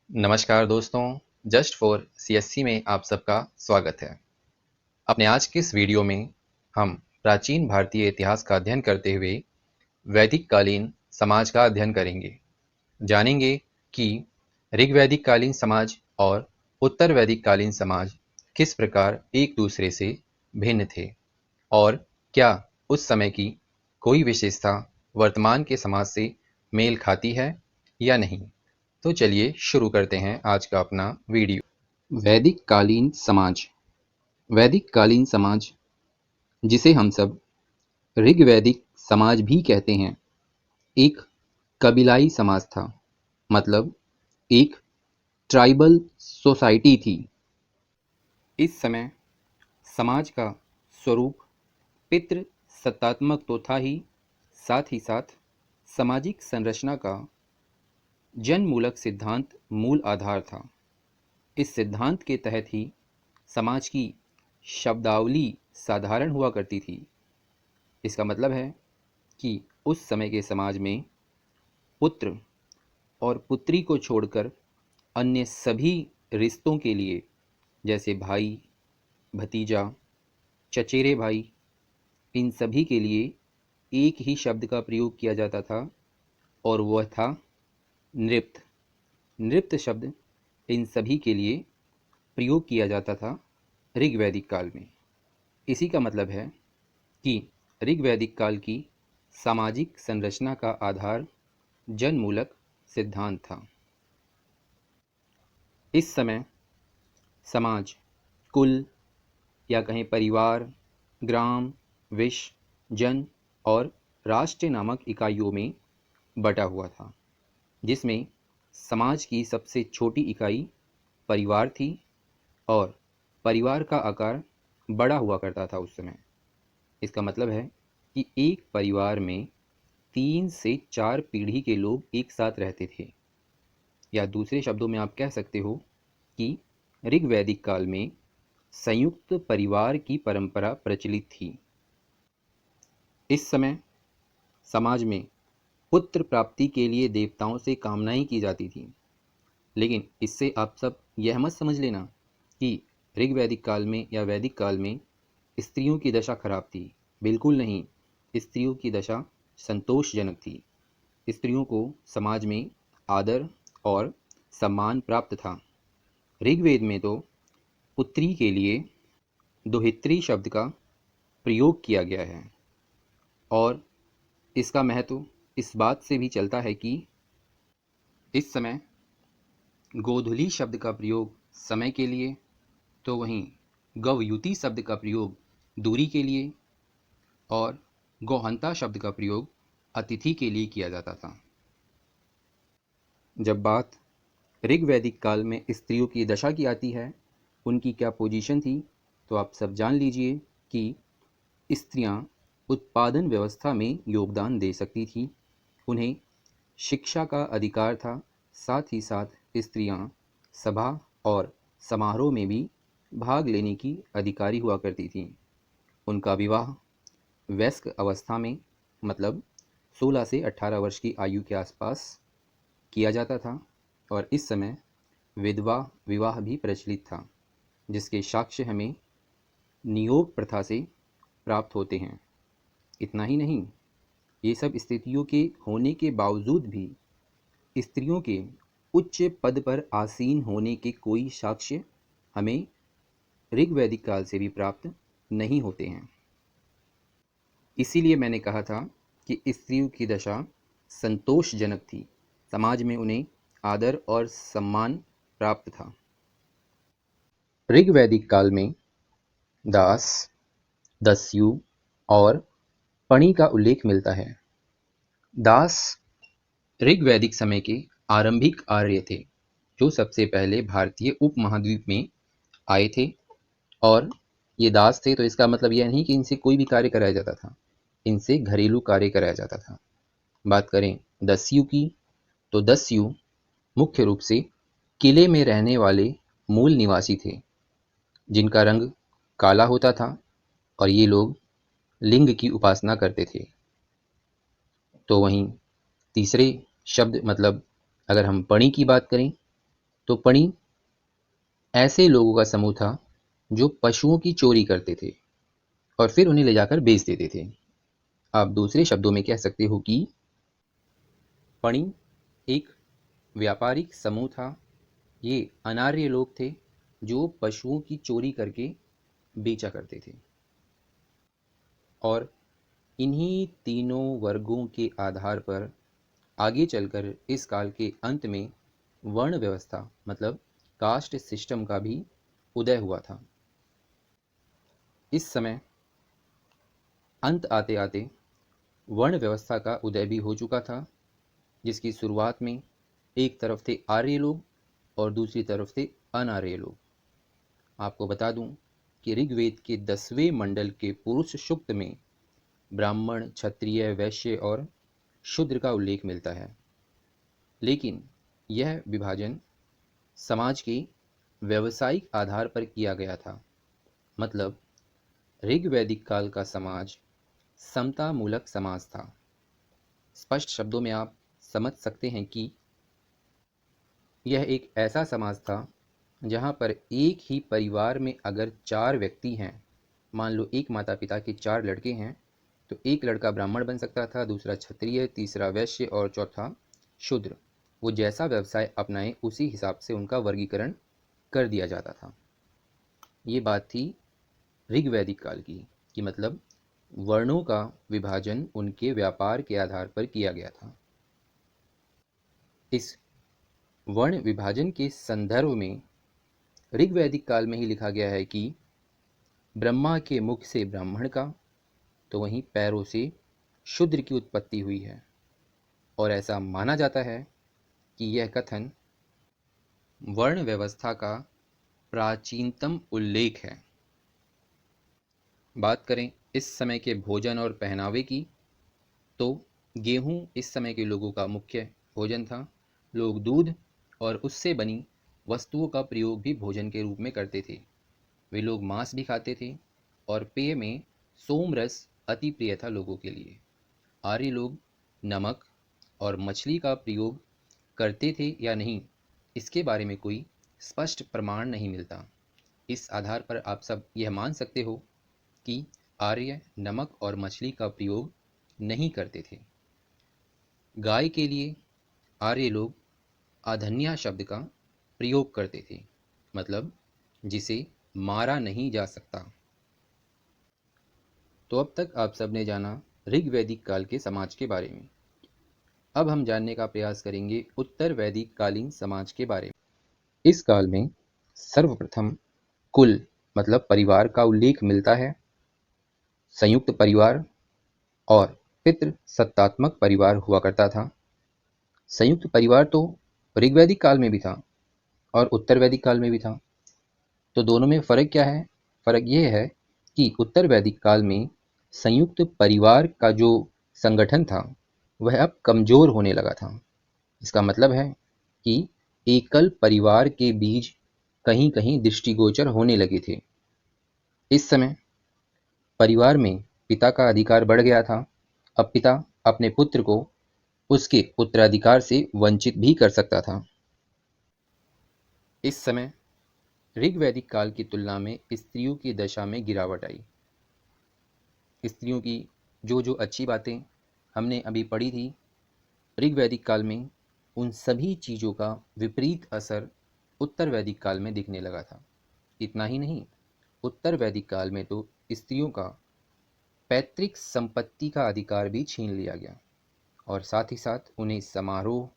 नमस्कार दोस्तों, just for CSC में आप सबका स्वागत है। अपने आज के इस वीडियो में हम प्राचीन भारतीय इतिहास का अध्ययन करते हुए वैदिक कालीन समाज का अध्ययन करेंगे। जानेंगे कि ऋग्वैदिक कालीन समाज और उत्तर वैदिक कालीन समाज किस प्रकार एक दूसरे से भिन्न थे और क्या उस समय की कोई विशेषता वर्तमान के समाज से मेल खाती है या नहीं। तो चलिए शुरू करते हैं आज का अपना वीडियो। वैदिक कालीन समाज। वैदिक कालीन समाज, जिसे हम सब ऋग्वैदिक समाज भी कहते हैं, एक कबीलाई समाज था। मतलब एक ट्राइबल सोसाइटी थी। इस समय समाज का स्वरूप पितृ सत्तात्मक तो था ही, साथ ही साथ सामाजिक संरचना का जनमूलक सिद्धांत मूल आधार था। इस सिद्धांत के तहत ही समाज की शब्दावली साधारण हुआ करती थी। इसका मतलब है कि उस समय के समाज में पुत्र और पुत्री को छोड़कर अन्य सभी रिश्तों के लिए, जैसे भाई, भतीजा, चचेरे भाई, इन सभी के लिए एक ही शब्द का प्रयोग किया जाता था और वह था नृप। नृप शब्द इन सभी के लिए प्रयोग किया जाता था ऋग्वैदिक काल में। इसी का मतलब है कि ऋग्वैदिक काल की सामाजिक संरचना का आधार जनमूलक सिद्धांत था। इस समय समाज कुल या कहें परिवार, ग्राम, विश्व, जन और राष्ट्र नामक इकाइयों में बटा हुआ था, जिसमें समाज की सबसे छोटी इकाई परिवार थी और परिवार का आकार बड़ा हुआ करता था उस समय। इसका मतलब है कि एक परिवार में 3 से 4 पीढ़ी के लोग एक साथ रहते थे, या दूसरे शब्दों में आप कह सकते हो कि ऋग्वैदिक काल में संयुक्त परिवार की परंपरा प्रचलित थी। इस समय समाज में पुत्र प्राप्ति के लिए देवताओं से कामनाएं की जाती थी, लेकिन इससे आप सब यह मत समझ लेना कि ऋग्वैदिक काल में या वैदिक काल में स्त्रियों की दशा खराब थी। बिल्कुल नहीं, स्त्रियों की दशा संतोषजनक थी। स्त्रियों को समाज में आदर और सम्मान प्राप्त था। ऋग्वेद में तो पुत्री के लिए दोहित्री शब्द का प्रयोग किया गया है और इसका महत्व इस बात से भी चलता है कि इस समय गोधुली शब्द का प्रयोग समय के लिए, तो वहीं गवयुति शब्द का प्रयोग दूरी के लिए और गौहंता शब्द का प्रयोग अतिथि के लिए किया जाता था। जब बात ऋग्वैदिक काल में स्त्रियों की दशा की आती है, उनकी क्या पोजीशन थी, तो आप सब जान लीजिए कि स्त्रियां उत्पादन व्यवस्था में योगदान दे सकती थी। उन्हें शिक्षा का अधिकार था। साथ ही साथ स्त्रियां सभा और समारोह में भी भाग लेने की अधिकारी हुआ करती थीं। उनका विवाह वयस्क अवस्था में, मतलब 16 से 18 वर्ष की आयु के आसपास किया जाता था और इस समय विधवा विवाह भी प्रचलित था, जिसके साक्ष्य हमें नियोग प्रथा से प्राप्त होते हैं। इतना ही नहीं, ये सब स्थितियों के होने के बावजूद भी स्त्रियों के उच्च पद पर आसीन होने के कोई साक्ष्य हमें ऋग्वैदिक काल से भी प्राप्त नहीं होते हैं। इसीलिए मैंने कहा था कि स्त्रियों की दशा संतोषजनक थी। समाज में उन्हें आदर और सम्मान प्राप्त था। ऋग्वैदिक काल में दास, दस्यु और पणि का उल्लेख मिलता है। दास ऋग्वैदिक समय के आरंभिक आर्य थे, जो सबसे पहले भारतीय उपमहाद्वीप में आए थे और ये दास थे, तो इसका मतलब यह नहीं कि इनसे कोई भी कार्य कराया जाता था। इनसे घरेलू कार्य कराया जाता था। बात करें दस्यु की, तो दस्यु मुख्य रूप से किले में रहने वाले मूल निवासी थे, जिनका रंग काला होता था और ये लोग लिंग की उपासना करते थे। तो वहीं तीसरे शब्द, मतलब अगर हम पणि की बात करें, तो पणी ऐसे लोगों का समूह था जो पशुओं की चोरी करते थे और फिर उन्हें ले जाकर बेच देते थे। आप दूसरे शब्दों में कह सकते हो कि पणी एक व्यापारिक समूह था। ये अनार्य लोग थे जो पशुओं की चोरी करके बेचा करते थे। और इन्हीं तीनों वर्गों के आधार पर आगे चलकर इस काल के अंत में वर्ण व्यवस्था मतलब कास्ट सिस्टम का भी उदय हुआ था। इस समय अंत आते आते वर्ण व्यवस्था का उदय भी हो चुका था, जिसकी शुरुआत में एक तरफ थे आर्य लोग और दूसरी तरफ थे अनार्य लोग। आपको बता दूं कि ऋग्वेद के 10वें मंडल के पुरुष सूक्त में ब्राह्मण, क्षत्रिय, वैश्य और शूद्र का उल्लेख मिलता है। लेकिन यह विभाजन समाज के व्यवसायिक आधार पर किया गया था। मतलब ऋग्वैदिक काल का समाज समतामूलक समाज था। स्पष्ट शब्दों में आप समझ सकते हैं कि यह एक ऐसा समाज था जहाँ पर एक ही परिवार में अगर 4 व्यक्ति हैं, मान लो एक माता पिता के 4 लड़के हैं, तो एक लड़का ब्राह्मण बन सकता था, दूसरा क्षत्रिय, तीसरा वैश्य और चौथा शूद्र। वो जैसा व्यवसाय अपनाएं उसी हिसाब से उनका वर्गीकरण कर दिया जाता था। ये बात थी ऋग्वैदिक काल की, कि मतलब वर्णों का विभाजन उनके व्यापार के आधार पर किया गया था। इस वर्ण विभाजन के संदर्भ में ऋग्वैदिक काल में ही लिखा गया है कि ब्रह्मा के मुख से ब्राह्मण का, तो वहीं पैरों से शूद्र की उत्पत्ति हुई है। और ऐसा माना जाता है कि यह कथन वर्ण व्यवस्था का प्राचीनतम उल्लेख है। बात करें इस समय के भोजन और पहनावे की, तो गेहूं इस समय के लोगों का मुख्य भोजन था। लोग दूध और उससे बनी वस्तुओं का प्रयोग भी भोजन के रूप में करते थे। वे लोग मांस भी खाते थे और पेय में सोम रस अति प्रिय था लोगों के लिए। आर्य लोग नमक और मछली का प्रयोग करते थे या नहीं, इसके बारे में कोई स्पष्ट प्रमाण नहीं मिलता। इस आधार पर आप सब यह मान सकते हो कि आर्य नमक और मछली का प्रयोग नहीं करते थे। गाय के लिए आर्य लोग आधन्या शब्द का प्रयोग करते थे, मतलब जिसे मारा नहीं जा सकता। तो अब तक आप सबने जाना ऋग्वैदिक काल के समाज के बारे में। अब हम जानने का प्रयास करेंगे उत्तर वैदिक कालीन समाज के बारे में। इस काल में सर्वप्रथम कुल मतलब परिवार का उल्लेख मिलता है। संयुक्त परिवार और पितृ सत्तात्मक परिवार हुआ करता था। संयुक्त परिवार तो ऋग्वैदिक काल में भी था और उत्तर वैदिक काल में भी था। तो दोनों में फ़र्क क्या है? फ़र्क ये है कि उत्तर वैदिक काल में संयुक्त परिवार का जो संगठन था वह अब कमज़ोर होने लगा था। इसका मतलब है कि एकल परिवार के बीज कहीं कहीं दृष्टिगोचर होने लगे थे। इस समय परिवार में पिता का अधिकार बढ़ गया था। अब पिता अपने पुत्र को उसके उत्तराधिकार से वंचित भी कर सकता था। इस समय ऋग्वैदिक काल की तुलना में स्त्रियों की दशा में गिरावट आई। स्त्रियों की जो जो अच्छी बातें हमने अभी पढ़ी थी ऋग्वैदिक काल में, उन सभी चीज़ों का विपरीत असर उत्तर वैदिक काल में दिखने लगा था। इतना ही नहीं, उत्तर वैदिक काल में तो स्त्रियों का पैतृक संपत्ति का अधिकार भी छीन लिया गया और साथ ही साथ उन्हें समारोह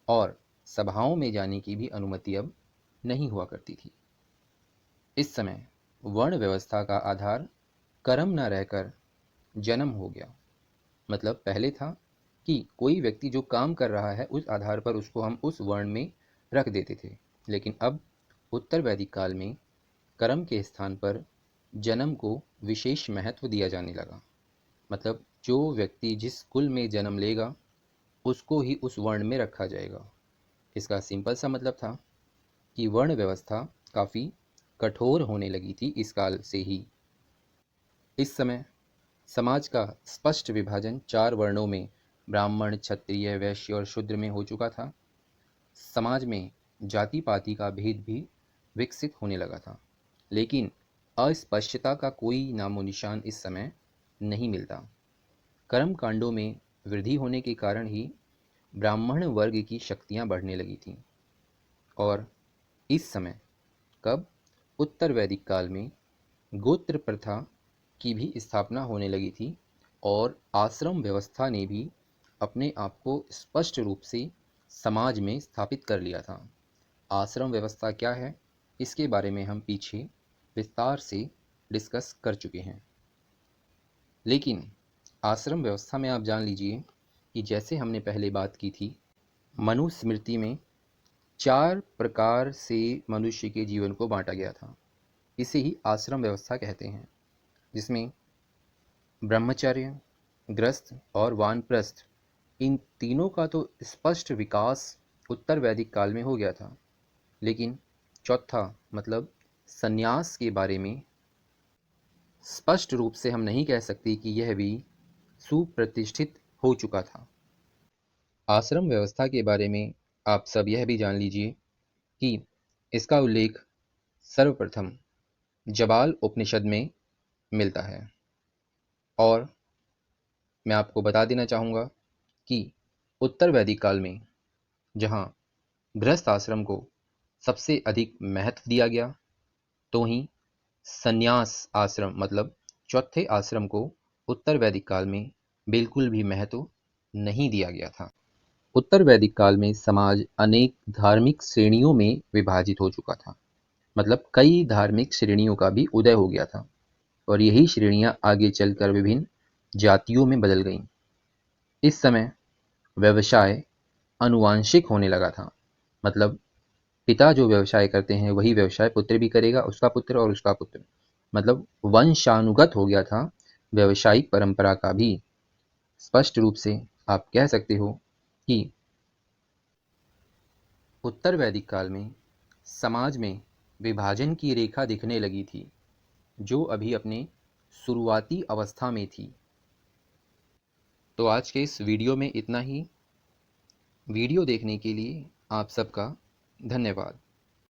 और सभाओं में जाने की भी अनुमति अब नहीं हुआ करती थी। इस समय वर्ण व्यवस्था का आधार कर्म न रहकर जन्म हो गया। मतलब पहले था कि कोई व्यक्ति जो काम कर रहा है उस आधार पर उसको हम उस वर्ण में रख देते थे, लेकिन अब उत्तर वैदिक काल में कर्म के स्थान पर जन्म को विशेष महत्व दिया जाने लगा। मतलब जो व्यक्ति जिस कुल में जन्म लेगा उसको ही उस वर्ण में रखा जाएगा। इसका सिंपल सा मतलब था कि वर्ण व्यवस्था काफ़ी कठोर होने लगी थी इस काल से ही। इस समय समाज का स्पष्ट विभाजन 4 वर्णों में ब्राह्मण, क्षत्रिय, वैश्य और शूद्र में हो चुका था। समाज में जाति पाति का भेद भी विकसित होने लगा था, लेकिन अस्पृश्यता का कोई नामो निशान इस समय नहीं मिलता। कर्म कांडों में वृद्धि होने के कारण ही ब्राह्मण वर्ग की शक्तियां बढ़ने लगी थीं। और इस समय कब, उत्तर वैदिक काल में गोत्र प्रथा की भी स्थापना होने लगी थी और आश्रम व्यवस्था ने भी अपने आप को स्पष्ट रूप से समाज में स्थापित कर लिया था। आश्रम व्यवस्था क्या है, इसके बारे में हम पीछे विस्तार से डिस्कस कर चुके हैं। लेकिन आश्रम व्यवस्था में आप जान लीजिए कि जैसे हमने पहले बात की थी, मनुस्मृति में 4 प्रकार से मनुष्य के जीवन को बांटा गया था। इसे ही आश्रम व्यवस्था कहते हैं, जिसमें ब्रह्मचर्य, गृहस्थ और वानप्रस्थ, इन तीनों का तो स्पष्ट विकास उत्तर वैदिक काल में हो गया था। लेकिन चौथा मतलब संन्यास के बारे में स्पष्ट रूप से हम नहीं कह सकते कि यह भी सुप्रतिष्ठित हो चुका था। आश्रम व्यवस्था के बारे में आप सब यह भी जान लीजिए कि इसका उल्लेख सर्वप्रथम जबाल उपनिषद में मिलता है। और मैं आपको बता देना चाहूँगा कि उत्तर वैदिक काल में जहाँ गृहस्थ आश्रम को सबसे अधिक महत्व दिया गया, तो ही संन्यास आश्रम मतलब चौथे आश्रम को उत्तर वैदिक काल में बिल्कुल भी महत्व नहीं दिया गया था। उत्तर वैदिक काल में समाज अनेक धार्मिक श्रेणियों में विभाजित हो चुका था, मतलब कई धार्मिक श्रेणियों का भी उदय हो गया था और यही श्रेणियां आगे चलकर विभिन्न जातियों में बदल गईं। इस समय व्यवसाय आनुवांशिक होने लगा था, मतलब पिता जो व्यवसाय करते हैं वही व्यवसाय पुत्र भी करेगा, उसका पुत्र और उसका पुत्र, मतलब वंशानुगत हो गया था व्यवसायिक परंपरा का भी। स्पष्ट रूप से आप कह सकते हो कि उत्तर वैदिक काल में समाज में विभाजन की रेखा दिखने लगी थी, जो अभी अपने शुरुआती अवस्था में थी। तो आज के इस वीडियो में इतना ही। वीडियो देखने के लिए आप सबका धन्यवाद।